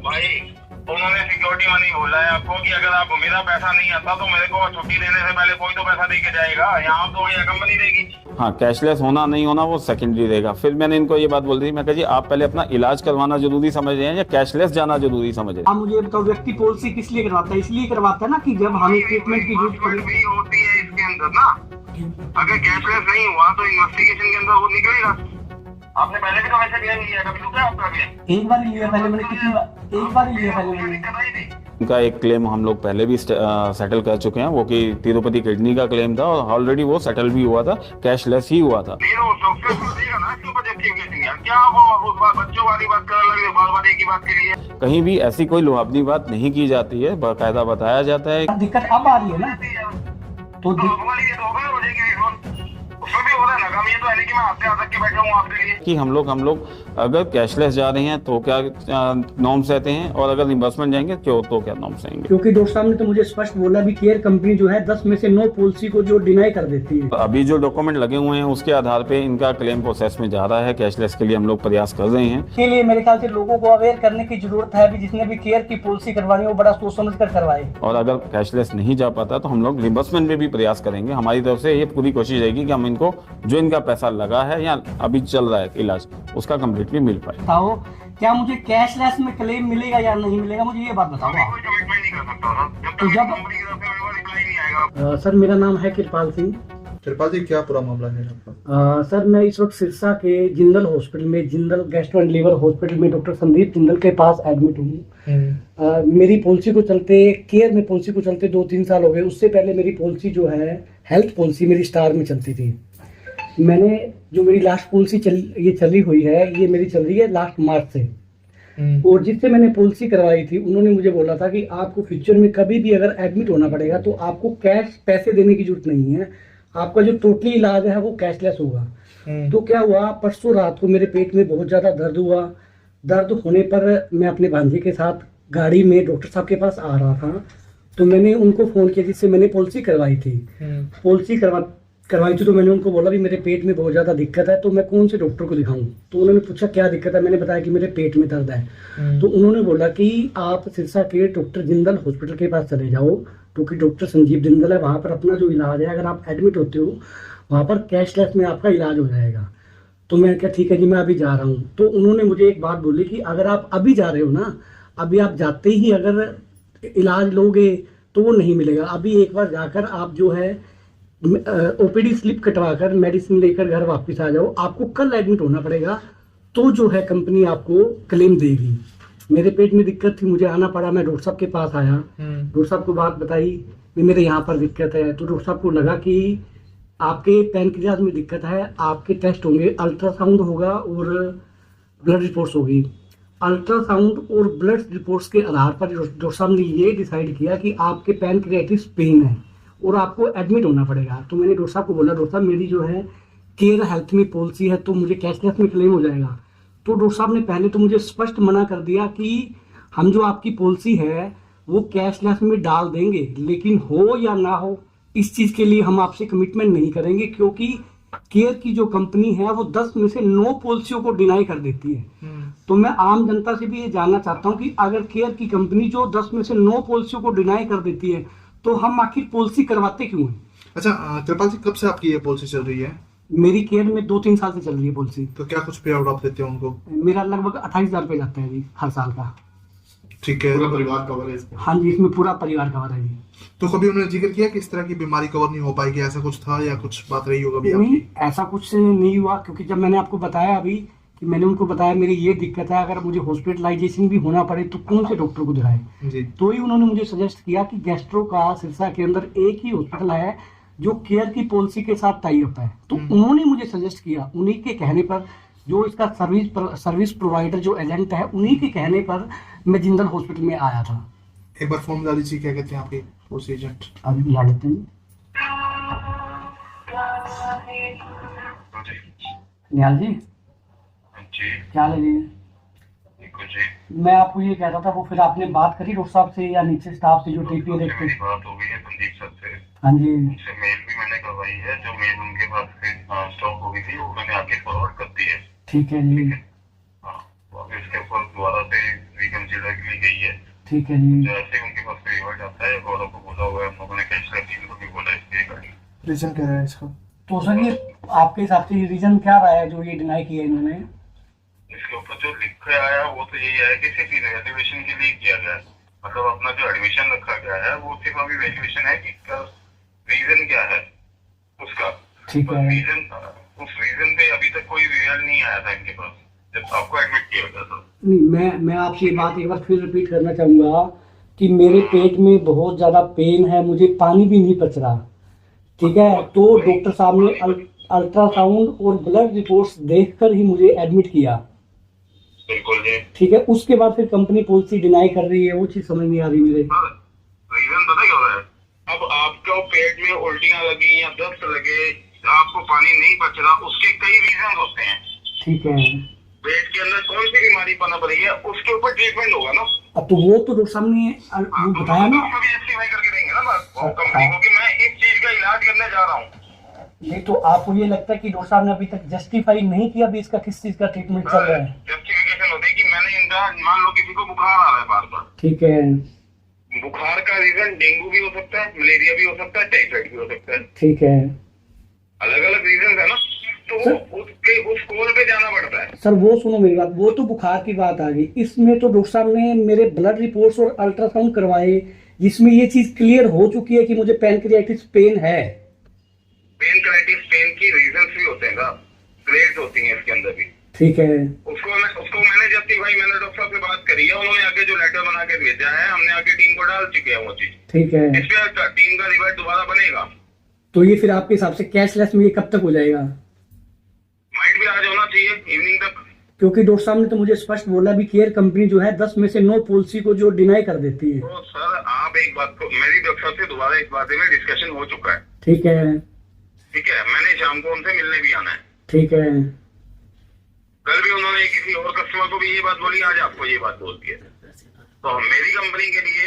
भाई उन्होंने security money बोला है आपको कि अगर आप मेरा पैसा नहीं आता तो मेरे को छुट्टी देने से पहले कोई तो पैसा दे के जाएगा, यहाँ तो ये कंपनी देगी। हाँ, कैशलेस होना नहीं होना वो सेकेंडरी रहेगा। फिर मैंने इनको ये बात बोल दी, मैं कहा जी आप पहले अपना इलाज करवाना जरूरी समझ रहे हैं या कैशलेस जाना जरूरी समझ रहे हैं? आप मुझे बताओ, व्यक्ति पॉलिसी किस लिए करवाता है? इसलिए करवाता है ना कि जब हमें ट्रीटमेंट की जरूरत पड़े। भी होती है इसके अंदर ना, अगर कैशलेस नहीं हुआ तो इन्वेस्टिगेशन के अंदर वो निकलेगा। आपने पहले भी तो वैसे क्लेम लिया, कभी रुका आपका क्लेम? एक बार ही लिया पहले मैंने, कितनी बार? एक बार ही लिया पहले मैंने। दिक्कत आई थी। उनका एक क्लेम हम लोग पहले भी सेटल कर चुके हैं, वो कि तिरुपति किडनी का क्लेम था और ऑलरेडी वो सेटल भी हुआ था, कैशलेस ही हुआ था। नहीं वो डॉक्टर को देगा ना इसके ऊपर जब केस लिया, क्या वो उस बात बच्चों वाली बात कर लगे, बार बार एक ही बात के लिए। कहीं भी ऐसी कोई लुहावनी बात नहीं की जाती है, बाकायदा बताया जाता है। दिक्कत अब आ रही है ना, तो हमारी ये तो होगा हो जाएगी, उसमें भी हो रहा है ना काम। ये तो है नहीं कि मैं आपसे आ के बैठा हूँ आपके लिए कि हम लोग अगर कैशलेस जा रहे हैं तो क्या नॉर्म्स रहते हैं, और अगर रिम्बर्समेंट जाएंगे तो क्या नॉर्म्स रहेंगे। क्योंकि डॉक्टर साहब ने तो मुझे स्पष्ट बोला भी केयर कंपनी जो है 10 में से 9 पॉलिसी को जो डिनाई कर देती है। अभी जो डॉक्यूमेंट लगे हुए हैं उसके आधार पे इनका क्लेम प्रोसेस में जा रहा है। कैशलेस के लिए हम लोग प्रयास कर रहे हैं। इसके लिए मेरे ख्याल से लोगों को अवेयर करने की जरूरत है, भी जिसने भी केयर की पॉलिसी करवानी हो बड़ा सोच समझ कर करवाए। और अगर कैशलेस नहीं जा पाता तो हम लोग रिम्बर्समेंट में भी प्रयास करेंगे। हमारी तरफ से ये पूरी कोशिश रहेगी कि हम इनको जो इनका पैसा लगा है या अभी चल रहा है इलाज, उसका कम्प्लीटली मिल पाए। बताओ क्या मुझे कैशलेस में क्लेम मिलेगा या नहीं मिलेगा, मुझे ये बात बताओ आप। कोई कमिटमेंट नहीं कर सकता ना जब तो तक जब कंपनी की तरफ से मेरे को रिप्लाई नहीं आएगा। सर मेरा नाम है कृपाल सिंह। कृपाल जी, क्या पूरा मामला है आपका? सर मैं इस वक्त सिरसा के जिंदल हॉस्पिटल में, Jindal gastro and liver hospital में डॉक्टर संदीप जिंदल के पास एडमिट हूँ। मेरी पॉलिसी को चलते, केयर में पॉलिसी को चलते 2-3 साल हो गए। उससे पहले मेरी पॉलिसी जो है हेल्थ पॉलिसी मेरी स्टार में चलती थी। मैंने जो मेरी लास्ट पॉलिसी चली हुई है, ये मेरी चल रही है लास्ट मार्च से। और जिससे मैंने पॉलिसी करवाई थी उन्होंने मुझे बोला था कि आपको फ्यूचर में कभी भी अगर एडमिट होना पड़ेगा तो आपको कैश पैसे देने की जरूरत नहीं है, आपका जो टोटली इलाज है वो कैशलेस होगा। तो क्या हुआ, परसों रात को मेरे पेट में बहुत ज्यादा दर्द हुआ। दर्द होने पर मैं अपने भांजे के साथ गाड़ी में डॉक्टर साहब के पास आ रहा था, तो मैंने उनको फोन किया जिससे मैंने पॉलिसी करवाई थी। पॉलिसी करवाई थी तो मैंने उनको बोला भी मेरे पेट में बहुत ज़्यादा दिक्कत है, तो मैं कौन से डॉक्टर को दिखाऊं। तो उन्होंने पूछा क्या दिक्कत है, मैंने बताया कि मेरे पेट में दर्द है। तो उन्होंने बोला कि आप सिरसा के डॉक्टर जिंदल हॉस्पिटल के पास चले जाओ, क्योंकि डॉक्टर संजीव जिंदल है, वहाँ पर अपना जो इलाज है, अगर आप एडमिट होते हो वहाँ पर कैशलेस में आपका इलाज हो जाएगा। तो मैं क्या ठीक है जी, मैं अभी जा रहा हूँ। तो उन्होंने मुझे एक बात बोली कि अगर आप अभी जा रहे हो ना, अभी आप जाते ही अगर इलाज लोगे तो वो नहीं मिलेगा। अभी एक बार जाकर आप जो है ओपीडी स्लिप कटवाकर मेडिसिन लेकर घर वापस आ जाओ। आपको कल एडमिट होना पड़ेगा, तो जो है कंपनी आपको क्लेम देगी। मेरे पेट में दिक्कत थी, मुझे आना पड़ा, मैं डॉक्टर साहब के पास आया। डॉक्टर साहब को बात बताई कि मेरे यहाँ पर दिक्कत है। तो डॉक्टर साहब को लगा कि आपके पैनक्रियाज में दिक्कत है, आपके टेस्ट होंगे, अल्ट्रासाउंड होगा और ब्लड रिपोर्ट्स होगी। अल्ट्रासाउंड और ब्लड रिपोर्ट्स के आधार पर डॉक्टर साहब ने ये डिसाइड किया कि आपके पैनक्रियाटिस पेन है और आपको एडमिट होना पड़ेगा। तो मैंने डॉक्टर साहब को बोला, डॉक्टर साहब मेरी जो है केयर हेल्थ में पॉलिसी है तो मुझे कैशलेस में क्लेम हो जाएगा। तो डॉक्टर साहब ने पहले तो मुझे स्पष्ट मना कर दिया कि हम जो आपकी पॉलिसी है वो कैशलेस में डाल देंगे, लेकिन हो या ना हो इस चीज़ के लिए हम आपसे कमिटमेंट नहीं करेंगे, क्योंकि केयर की जो कंपनी है वो 10 में से 9 पॉलिसियों को डिनाई कर देती है। तो मैं आम जनता से भी ये जानना चाहता हूँ कि अगर केयर की कंपनी जो 10 में से 9 पॉलिसियों को डिनाई कर देती है तो हम आखिर पॉलिसी करवाते क्यों हैं? अच्छा कृपाल जी, कब से आपकी ये पॉलिसी चल रही है? मेरी केयर में 2-3 साल से चल रही है पॉलिसी। तो क्या कुछ पे आउट आप देते हो उनको? मेरा लगभग 28,000 रुपये जाता है जी हर साल का। ठीक है, पूरा परिवार कवर है इसमें? हाँ जी, इसमें पूरा परिवार कवर है जी। तो कभी उन्होंने जिक्र किया कि इस तरह की बीमारी कवर नहीं हो पाएगी, ऐसा कुछ था या कुछ बात रही होगा भी नहीं, आपकी? ऐसा कुछ नहीं हुआ, क्योंकि जब मैंने आपको बताया अभी कि मैंने उनको बताया मेरी ये दिक्कत है, अगर मुझे हॉस्पिटलाइजेशन भी होना पड़े तो कौन से डॉक्टर को दिखाए। जी। तो ही उन्होंने मुझे सजेस्ट किया कि गैस्ट्रो का सिरसा के अंदर एक ही हॉस्पिटल है जो केयर की पॉलिसी के साथ टाई अप है। तो उन्होंने मुझे सजेस्ट किया, उन्हीं के कहने पर, जो इसका सर्विस प्रोवाइडर जो एजेंट है उन्हीं के कहने पर मैं जिंदल हॉस्पिटल में आया था। एक बार फोन बता दीजिए, क्या कहते हैं आपके उस एजेंट? अभी बुला लेते हैं। निहाल जी, क्या लगे? मैं आपको ये कहता था, वो फिर आपने बात करी डॉक्टर साहब से या नीचे स्टाफ से जो टीपी देखते? बात हो गई है संदीप सर से। हाँ जी, उनसे मेल भी मैंने करवाई है, जो मेल उनके पास से स्टॉक हो गई थी वो मैंने आगे फॉरवर्ड कर दी है। ठीक है जी। हाँ, तो अब इसके ऊपर दोबारा से रिकंसिडर के लिए गई है। ठीक है जी। जैसे उनके पास रिवर्ट आता है, गौरव को बोला हुआ है, हम लोगों ने कैशलेस टीम को भी बोला इसके रिगार्डिंग। रीजन क्या है इसका? तो सर ये आपके हिसाब से रीजन क्या रहा है जो ये डिनाई किया इन्होंने? इसके ऊपर जो लिखा आया वो तो यही है कि सिर्फ इवैल्यूएशन के लिए किया गया है, मतलब अपना जो एडमिशन रखा गया है वो सिर्फ अभी इवैल्यूएशन है कि रीजन क्या है उसका। ठीक है। रीजन, उस रीजन पे अभी तक कोई रिजल्ट नहीं आया था इनके पास जब आपको एडमिट किया गया था। नहीं, मैं आपसे ये बात एक बार फिर रिपीट करना चाहूंगा कि मेरे पेट में बहुत ज्यादा पेन है, मुझे पानी भी नहीं पच रहा। ठीक है, तो डॉक्टर साहब ने अल्ट्रासाउंड और ब्लड रिपोर्ट्स देखकर ही मुझे एडमिट किया। बिल्कुल जी। ठीक है, उसके बाद फिर कंपनी पॉलिसी डिनाई कर रही है, वो चीज समझ नहीं आ रही मेरे। रीजन पता क्या है? अब आपको पेट में उल्टियां लगी या दस्त लगे, आपको पानी नहीं बच रहा, उसके कई रीजन होते हैं। ठीक है। पेट के अंदर कौन सी बीमारी पनप रही है उसके ऊपर ट्रीटमेंट होगा ना। अब तो वो तो डॉक्टर साहब ने वो बताया ना। जस्टिफाई करके देंगे ना कंपनी को कि मैं इस चीज का इलाज करने जा रहा हूँ। ये तो आपको ये लगता है कि डॉक्टर साहब ने अभी तक जस्टिफाई नहीं किया भी इसका किस चीज का ट्रीटमेंट चल रहा है? जस्टिफिकेशन होती है कि मैंने इनका, मान लो किसी को बुखार आ रहा है बार बार, ठीक है। बुखार का रीजन डेंगू भी हो सकता है, मलेरिया भी हो सकता है, टाइफाइड भी हो सकता है, ठीक है अलग अलग रीजन है ना। तो उस कोल पे जाना पड़ता है। सर वो सुनो मेरी बात, वो तो बुखार की बात आ गई, इसमें तो डॉक्टर साहब ने मेरे ब्लड रिपोर्ट्स और अल्ट्रासाउंड करवाए जिसमें ये चीज क्लियर हो चुकी है कि मुझे पैनक्रियाटिस पेन है। पैनक्रियाटिस पेन की रीजंस भी होते हैं ना, ग्रेड्स होती हैं इसके अंदर भी। ठीक है। उसको मैंने जस्टिफाई, मैंने डॉक्टर साहब से बात करी है, उन्होंने आगे जो लेटर बना के भेजा है, हमने आगे टीम को डाल चुके हैं वो चीज। ठीक है। इस पे टीम का रिवर्ट दोबारा बनेगा। तो ये फिर आपके हिसाब से कैशलेस में ये कब तक हो जाएगा? माइट भी आज होना चाहिए इवनिंग तक, क्योंकि डॉक्टर साहब ने तो मुझे स्पष्ट बोला भी केयर कंपनी जो है 10 में से 9 पॉलिसी को जो डिनाई कर देती है। तो सर आप एक बात को, मेरी डॉक्टर साहब से दोबारा इस बारे में डिस्कशन हो चुका है। ठीक है। ठीक है, मैंने शाम को उनसे मिलने भी आना है। ठीक है। कल भी उन्होंने किसी और कस्टमर को भी ये बात बोली, आज आपको ये बात बोलती है। तो मेरी कंपनी के लिए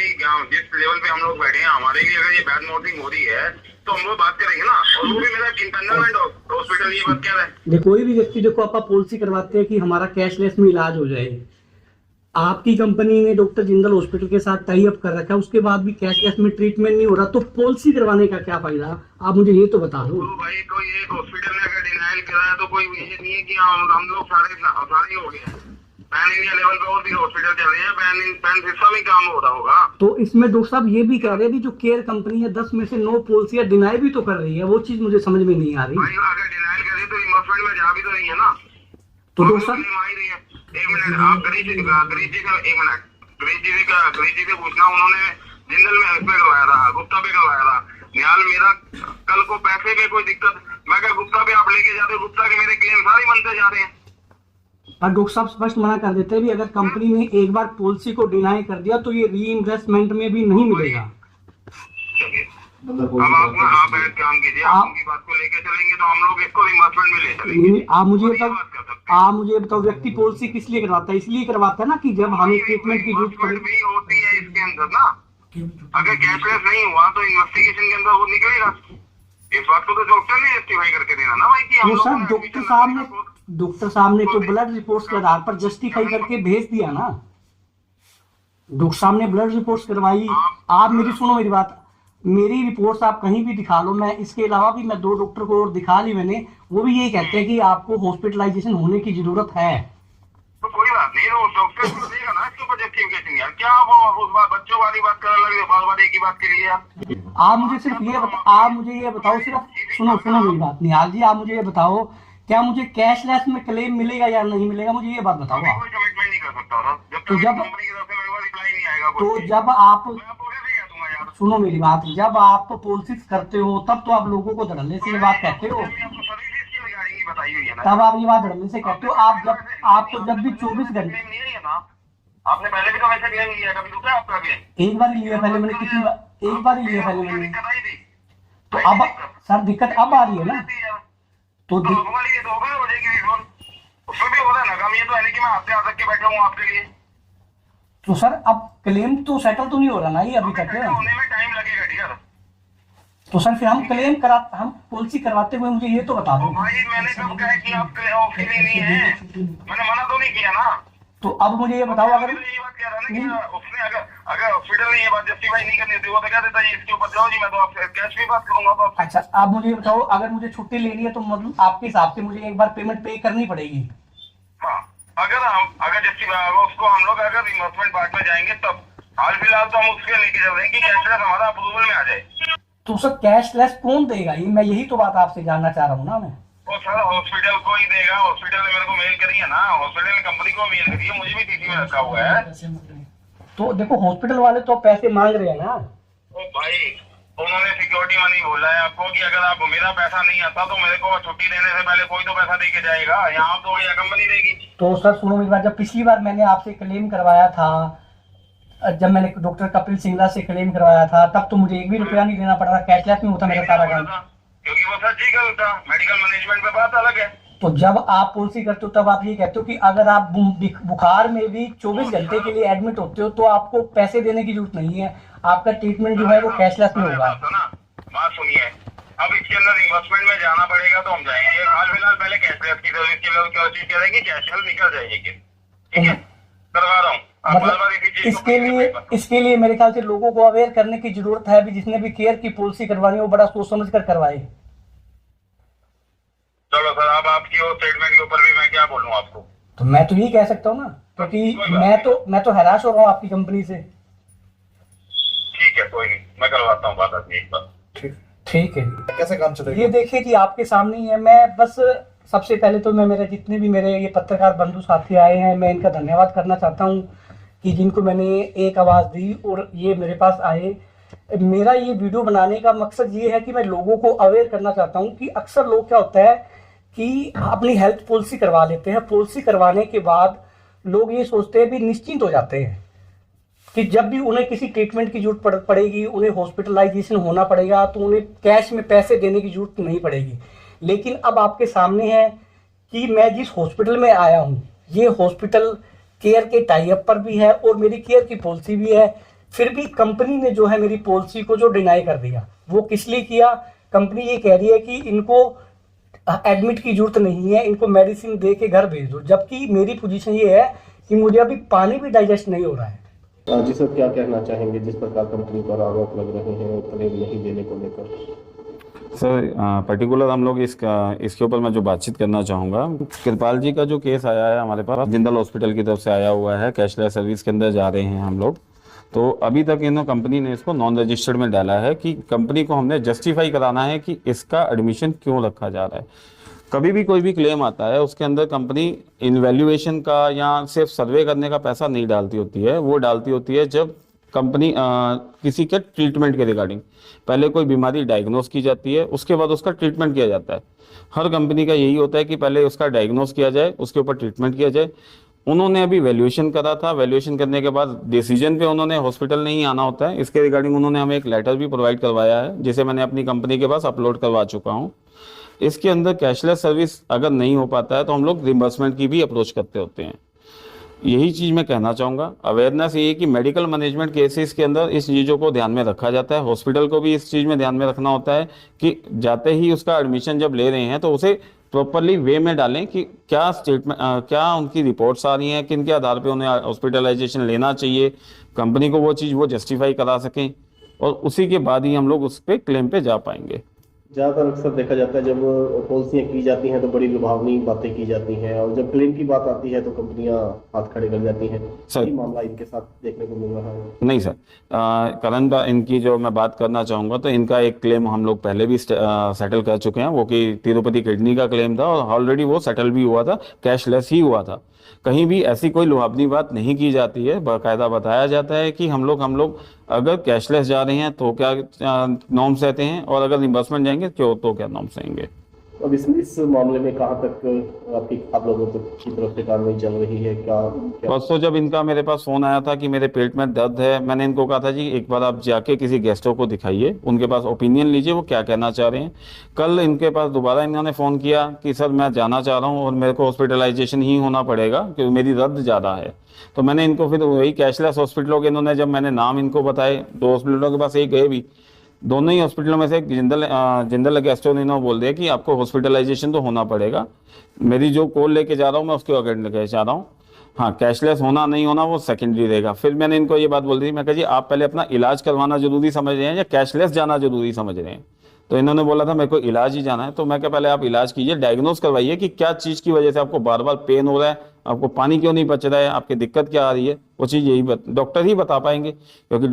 जिस लेवल पे हम लोग बैठे हैं, हमारे लिए अगर ये बैड माउथिंग हो रही है तो हम लोग बात करेंगे ना। और वो भी मेरा इंटरनल हॉस्पिटल ये बात कह रहा है। देखो कोई भी व्यक्ति, देखो आप पॉलिसी करवाते हैं कि हमारा कैशलेस में इलाज हो जाए, आपकी कंपनी ने डॉक्टर जिंदल हॉस्पिटल के साथ टाई अप कर रखा है, उसके बाद भी कैशलेस में ट्रीटमेंट नहीं हो रहा, तो पॉलिसी करवाने का क्या फायदा? आप मुझे ये तो बता दो। तो भाई कोई एक हॉस्पिटल ने अगर डिनाइल कराया तो कोई ये नहीं है कि हम लोग सारे हो गए। पैन इंडिया लेवल पे और भी हॉस्पिटल चल रहे हैं, पैन सिस्टम में काम हो रहा होगा। तो इसमें डॉक्टर साहब ये भी कह रहे हैं कि जो केयर कंपनी है 10 में से 9 पॉलिसियां डिनाई भी तो कर रही है, वो चीज मुझे समझ में नहीं आ रही। भाई अगर डिनाइल करे तो इन्वेस्टमेंट में जा भी तो रही है ना। तो डॉक्टर साहब एक मिनट, आप गरीब जी से पूछना, उन्होंने जिंदल में पे करवाया था, गुप्ता पे करवाया था। निहाल मेरा कल को पैसे में कोई दिक्कत, मैं क्या गुप्ता पे आप लेके जाते, गुप्ता के मेरे क्लेम सारे बनते जा रहे हैं। और डॉक्टर साहब स्पष्ट मना कर देते हैं भी अगर कंपनी ने एक बार पॉलिसी को डिनाई कर दिया तो ये रीइंवेस्टमेंट में भी नहीं मिलेगा। अब आप एक काम कीजिए, आप उनकी बात को लेके चलेंगे तो हम लोग इसको रिइंवेस्टमेंट में ले चलेंगे। आप मुझे बताओ व्यक्ति पॉलिसी किस लिए करवाता है? इसलिए करवाता है ना कि जब हमें ट्रीटमेंट की जरूरत पड़े भी होती है इसके अंदर ना। अगर कैशलेस नहीं हुआ तो इन्वेस्टिगेशन के अंदर वो निकलेगा। इस बात को तो डॉक्टर ने जस्टिफाई करके देना ना भाई कि हम तो सर डॉक्टर साहब ने तो ब्लड रिपोर्ट्स के आधार पर जस्टिफाई करके भेज दिया ना। डॉक्टर साहब ने ब्लड रिपोर्ट्स करवाई। आप मेरी सुनो मेरी बात, मेरी रिपोर्ट्स आप कहीं भी दिखा लो, मैं इसके अलावा भी मैं 2 डॉक्टर को और दिखा ली मैंने, वो भी यही कहते हैं कि आपको हॉस्पिटलाइजेशन होने की जरूरत है। तो कोई बात नहीं, वो डॉक्टर को देगा ना इसके ऊपर जस्टिफिकेशन। यार क्या वो उस बात बच्चों वाली बात करने लगे, बार-बार एक ही बात के लिए यार। आप मुझे सिर्फ आप मुझे ये बताओ, सिर्फ सुनो मेरी बात निहाल जी, आप मुझे ये बताओ क्या मुझे कैशलेस में क्लेम मिलेगा या नहीं मिलेगा, मुझे ये बात बताओ। कोई कमिटमेंट नहीं कर सकता ना जब तक कंपनी की तरफ से मेरे को रिप्लाई नहीं आएगा। तो जब आप मैं आपको कैसे कह दूंगा यार? सुनो मेरी बात, जब आप पॉलिसी करते हो तब तो आप लोगों को धड़ल्ले से ये बात कहते हो, बताई हुई है ना, तब आप ये बात धड़ल्ले से कहते हो। आप तो जब भी 24 घंटे नहीं है ना, आपने पहले भी तो वैसे क्लेम किया, कभी रुका आपका क्लेम? एक बार ही लिया पहले मैंने, कितनी बार? एक बार ही लिया पहले मैंने। दिक्कत आई थी तो अब सर दिक्कत अब आ रही है ना, तो हो जाएगी उसमें भी होता है ना काम। ये तो है नहीं कि मैं हफ्ते आ तक के बैठा हूँ आपके लिए। तो सर अब क्लेम तो सेटल तो नहीं हो रहा ना ये अभी तक। होने में टाइम लगेगा डियर। तो सर फिर हम पॉलिसी करवाते हुए मुझे ये तो बता दो। भाई मैंने कब कहा कि आप नहीं है, मैंने मना तो नहीं किया ना। तो अब मुझे ये बताओ, अगर ये बात कह रहा है ना कि उसने अगर हॉस्पिटल ने ये बात जस्टिफाई नहीं करनी थी वो तो क्या देता है इसके ऊपर जाओ जी मैं तो आपसे कैश भी बात करूंगा तो आपसे। अच्छा, आप मुझे ये बताओ, अगर मुझे छुट्टी लेनी है तो मतलब आपके हिसाब से मुझे एक बार पेमेंट पे करनी पड़ेगी? हाँ, अगर जस्टिफाई उसको हम लोग अगर रिमबर्समेंट पार्ट में जाएंगे तब, हाल फिलहाल तो हम उसके लेके चल रहे हैं कि कैशलेस हमारा अप्रूवल में आ जाए। तो सर कैशलेस कौन देगा? ये मैं यही तो बात आपसे जानना चाह रहा हूँ ना मैं। वो सर हॉस्पिटल को ही देगा, हॉस्पिटल ने मेरे को मेल करी है ना, हॉस्पिटल ने कंपनी को मेल करी है, मुझे भी टीसी में रखा हुआ है। तो देखो हॉस्पिटल वाले तो पैसे मांग रहे हैं ना। ओ भाई, उन्होंने सिक्योरिटी मनी बोला है आपको कि अगर आप मेरा पैसा नहीं आता तो मेरे को छुट्टी देने से पहले कोई तो पैसा दे के जाएगा, यहाँ तो या कंपनी देगी। तो सर सुनो मेरी बात, जब पिछली बार मैंने आपसे क्लेम करवाया था, जब मैंने डॉक्टर कपिल सिंगला से क्लेम करवाया था, तब तो मुझे 1 भी रुपया नहीं देना पड़ रहा, कैशलेस में होता मेरा सारा काम। क्योंकि वो सर्जिकल था, मेडिकल मैनेजमेंट पे बात अलग है। तो जब आप पॉलिसी करते हो तब आप ये कहते हो कि अगर आप बुखार में भी 24 घंटे के लिए एडमिट होते हो तो आपको पैसे देने की जरूरत नहीं है, आपका ट्रीटमेंट जो है वो कैशलेस में होगा। बात सुनिए, अब इसके अंदर इन्वेस्टमेंट में जाना पड़ेगा तो हम जाएंगे, हाल फिलहाल पहले कैशलेस की सर्विस के लिए क्या चीज करेगी, कैशलेस निकल जाएगी, ठीक है, करवा रहा हूँ। मतलब इसके लिए मेरे ख्याल से लोगों को अवेयर करने की जरूरत है, भी जिसने भी केयर की पॉलिसी करवानी हो बड़ा सोच समझ कर करवाए। चलो सर, अब आपकी वो स्टेटमेंट के ऊपर भी मैं क्या बोलूं आपको? तो मैं तो यही कह सकता हूँ ना, क्योंकि मैं तो हैराश हो रहा हूँ आपकी कंपनी से। ठीक है, कोई नहीं, मैं करवाता हूँ बात आदमी एक बार। ठीक है, कैसे काम चलेगा? ये देखिए जी आपके सामने ही है। मैं बस सबसे पहले तो मैं मेरे जितने भी मेरे ये पत्रकार बंधु साथी आए हैं, मैं इनका धन्यवाद करना चाहता हूँ कि जिनको मैंने एक आवाज़ दी और ये मेरे पास आए। मेरा ये वीडियो बनाने का मकसद ये है कि मैं लोगों को अवेयर करना चाहता हूँ कि अक्सर लोग क्या होता है कि अपनी हेल्थ पॉलिसी करवा लेते हैं, पॉलिसी करवाने के बाद लोग ये सोचते हैं भी निश्चिंत हो जाते हैं कि जब भी उन्हें किसी ट्रीटमेंट की जरूरत पड़ेगी, उन्हें हॉस्पिटलाइजेशन होना पड़ेगा तो उन्हें कैश में पैसे देने की जरूरत नहीं पड़ेगी। लेकिन अब आपके सामने है कि मैं जिस हॉस्पिटल में आया हूँ ये हॉस्पिटल केयर के टाई अप पर भी है और मेरी केयर की पॉलिसी भी है, फिर भी कंपनी ने जो है मेरी पॉलिसी को जो डिनाई कर दिया। वो किस लिए किया? कंपनी ये कह रही है कि इनको एडमिट की जरूरत नहीं है, इनको मेडिसिन दे के घर भेज दो, जबकि मेरी पोजीशन ये है कि मुझे अभी पानी भी डाइजेस्ट नहीं हो रहा है। जी सर, क्या कहना चाहेंगे जिस प्रकार कंपनी पर आरोप लग रहे हैं क्लेम नहीं देने को लेकर? सर पर्टिकुलर हम लोग इसके ऊपर मैं जो बातचीत करना चाहूँगा, कृपाल जी का जो केस आया है हमारे पास जिंदल हॉस्पिटल की तरफ से आया हुआ है, कैशलेस सर्विस के अंदर जा रहे हैं हम लोग। तो अभी तक कंपनी ने इसको नॉन रजिस्टर्ड में डाला है कि कंपनी को हमने जस्टिफाई कराना है कि इसका एडमिशन क्यों रखा जा रहा है। कभी भी कोई भी क्लेम आता है उसके अंदर कंपनी इनवैल्यूएशन का या सिर्फ सर्वे करने का पैसा नहीं डालती होती है, वो डालती होती है जब कंपनी किसी के ट्रीटमेंट के रिगार्डिंग पहले कोई बीमारी डायग्नोस की जाती है, उसके बाद उसका ट्रीटमेंट किया जाता है। हर कंपनी का यही होता है कि पहले उसका डायग्नोस किया जाए, उसके ऊपर ट्रीटमेंट किया जाए। उन्होंने अभी वैल्यूएशन करा था, वैल्यूएशन करने के बाद डिसीजन पे उन्होंने हॉस्पिटल नहीं आना होता है, इसके रिगार्डिंग उन्होंने हमें एक लेटर भी प्रोवाइड करवाया है जिसे मैंने अपनी कंपनी के पास अपलोड करवा चुका हूँ। इसके अंदर कैशलेस सर्विस अगर नहीं हो पाता है तो हम लोग रिम्बर्समेंट की भी अप्रोच करते होते हैं। यही चीज़ मैं कहना चाहूँगा। अवेयरनेस ये है कि मेडिकल मैनेजमेंट केसेस के अंदर इस चीज़ों को ध्यान में रखा जाता है, हॉस्पिटल को भी इस चीज़ में ध्यान में रखना होता है कि जाते ही उसका एडमिशन जब ले रहे हैं तो उसे प्रॉपरली वे में डालें कि क्या स्टेटमेंट क्या उनकी रिपोर्ट्स आ रही हैं, किन के आधार पे उन्हें हॉस्पिटलाइजेशन लेना चाहिए, कंपनी को वो चीज़ वो जस्टिफाई करा सकें और उसी के बाद ही हम लोग उस पर क्लेम पे जा पाएंगे। ज़्यादातर अक्सर देखा जाता है जब पॉलिसियाँ की जाती हैं तो बड़ी लुभावनी बातें की जाती हैं और जब क्लेम की बात आती है तो कंपनियां हाथ खड़े कर जाती हैं। सर, ये मामला इनके साथ देखने को मिल रहा है? नहीं सर, करंट इनकी जो मैं बात करना चाहूँगा तो इनका एक क्लेम हम लोग पहले भी सेटल कर चुके हैं, वो कि तिरुपति किडनी का क्लेम था और ऑलरेडी वो सेटल भी हुआ था, कैशलेस ही हुआ था। कहीं भी ऐसी कोई लुभावनी बात नहीं की जाती है, बाकायदा बताया जाता है कि हम लोग अगर कैशलेस जा रहे हैं तो क्या नॉर्म्स रहते हैं और अगर रिम्बर्समेंट जाएंगे तो क्या नॉर्म्स रहेंगे। अब इस मामले में कहाँ तक आप लोगों की तरफ से कार्रवाई चल रही है? क्या परसों जब इनका मेरे पास फोन आया था कि मेरे पेट में दर्द है, मैंने इनको कहा था जी एक बार आप जाके किसी गेस्टो को दिखाइए, उनके पास ओपिनियन लीजिए वो क्या कहना चाह रहे हैं। कल इनके पास दोबारा इन्होंने फ़ोन किया कि सर मैं जाना चाह रहा हूँ और मेरे को हॉस्पिटलाइजेशन ही होना पड़ेगा क्योंकि मेरी दर्द ज़्यादा है। तो मैंने इनको फिर वही कैशलेस हॉस्पिटलों के इन्होंने जब मैंने नाम इनको बताए, 2 हॉस्पिटलों के पास एक गए भी, दोनों ही हॉस्पिटलों में से जिंदल गेस्टो ने बोल दिया कि आपको हॉस्पिटलाइजेशन तो होना पड़ेगा। मेरी जो कॉल लेके जा रहा हूँ मैं उसके अगेंस्ट लेके जा रहा हूँ हाँ, कैशलेस होना नहीं होना वो सेकेंडरी रहेगा। फिर मैंने इनको ये बात बोल दी, मैं कहा जी आप पहले अपना इलाज करवाना जरूरी समझ रहे हैं या कैशलेस जाना जरूरी समझ रहे हैं। तो इन्होंने बोला था मेरे को इलाज ही जाना है। तो मैं क्या, पहले आप इलाज कीजिए, डायग्नोज करवाइए कि क्या चीज़ की वजह से आपको बार बार पेन हो रहा है, आपको पानी क्यों नहीं पच रहा है, आपकी दिक्कत क्या आ रही है, वो चीज़ यही डॉक्टर ही बता पाएंगे, क्योंकि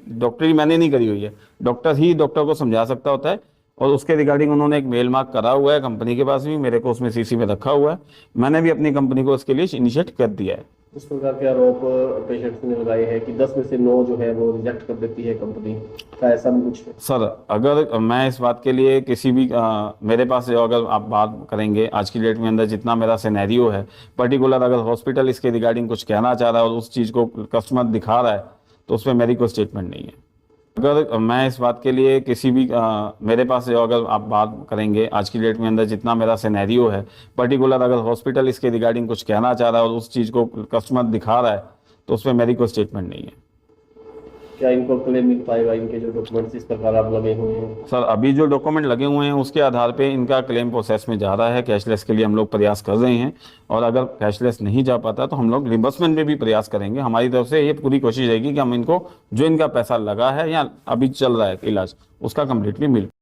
डॉक्टरी मैंने नहीं करी हुई है। डॉक्टर ही डॉक्टर को समझा सकता होता है। और उसके रिगार्डिंग उन्होंने एक मेल मार्क करा हुआ है कंपनी के पास भी, मेरे को उसमें सीसी में रखा हुआ है। मैंने भी अपनी कंपनी को उसके लिए इनिशिएट कर दिया है। इस प्रकार के आरोप पेशेंट्स ने लगाए हैं कि 10 में से 9 जो है वो रिजेक्ट कर देती है कंपनी का, ऐसा भी कुछ है? सर, अगर मैं इस बात के लिए किसी भी मेरे पास जो अगर आप बात करेंगे आज की डेट में अंदर जितना मेरा सिनेरियो है पर्टिकुलर, अगर हॉस्पिटल इसके रिगार्डिंग कुछ कहना चाह रहा है और उस चीज़ को कस्टमर दिखा रहा है तो उसमें मेरी कोई स्टेटमेंट नहीं है। अगर मैं इस बात के लिए किसी भी मेरे पास जो अगर आप बात करेंगे आज की डेट में अंदर जितना मेरा सिनेरियो है पर्टिकुलर, अगर हॉस्पिटल इसके रिगार्डिंग कुछ कहना चाह रहा है और उस चीज़ को कस्टमर दिखा रहा है तो उसमें मेरी कोई स्टेटमेंट नहीं है। क्या इनको क्लेम मिल पाएगा, इनके जो डॉक्यूमेंट्स इस प्रकार आप लगे हुए हैं? सर, अभी जो डॉक्यूमेंट लगे हुए हैं उसके आधार पे इनका क्लेम प्रोसेस में जा रहा है। कैशलेस के लिए हम लोग प्रयास कर रहे हैं और अगर कैशलेस नहीं जा पाता तो हम लोग रिम्बर्समेंट में भी प्रयास करेंगे। हमारी तरफ से ये पूरी कोशिश रहेगी कि हम इनको जो इनका पैसा लगा है या अभी चल रहा है इलाज उसका कम्प्लीटली मिल